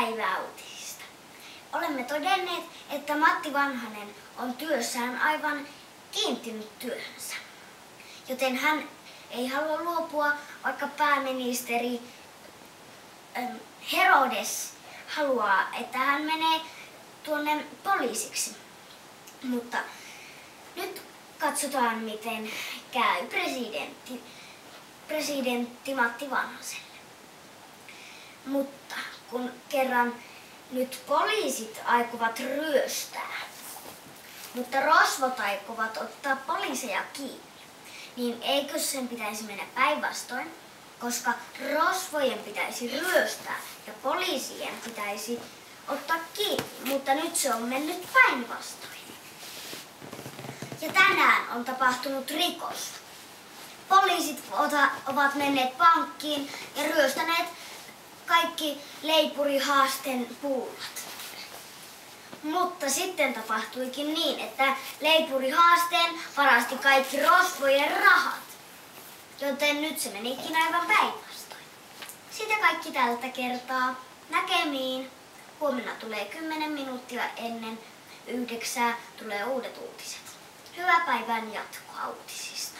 Päiväuutisista. Olemme todenneet, että Matti Vanhanen on työssään aivan kiintynyt työhönsä, joten hän ei halua luopua, vaikka pääministeri Herodes haluaa, että hän menee tuonne poliisiksi. Mutta nyt katsotaan, miten käy presidentti Matti Vanhaselle. Mutta kun kerran nyt poliisit aikovat ryöstää, mutta rosvot aikovat ottaa poliiseja kiinni, niin eikö sen pitäisi mennä päinvastoin? Koska rosvojen pitäisi ryöstää ja poliisien pitäisi ottaa kiinni, mutta nyt se on mennyt päinvastoin. Ja tänään on tapahtunut rikos. Poliisit ovat menneet pankkiin ja ryöstäneet kaikki Leipuri-Haasteen pullat. Mutta sitten tapahtuikin niin, että Leipuri-Haasteen varasti kaikki rosvojen rahat. Joten nyt se menikin aivan päinvastoin. Sitä kaikki tältä kertaa. Näkemiin. Huomenna tulee 10 minuuttia ennen 9 tulee uudet uutiset. Hyvää päivän jatkoa uutisista.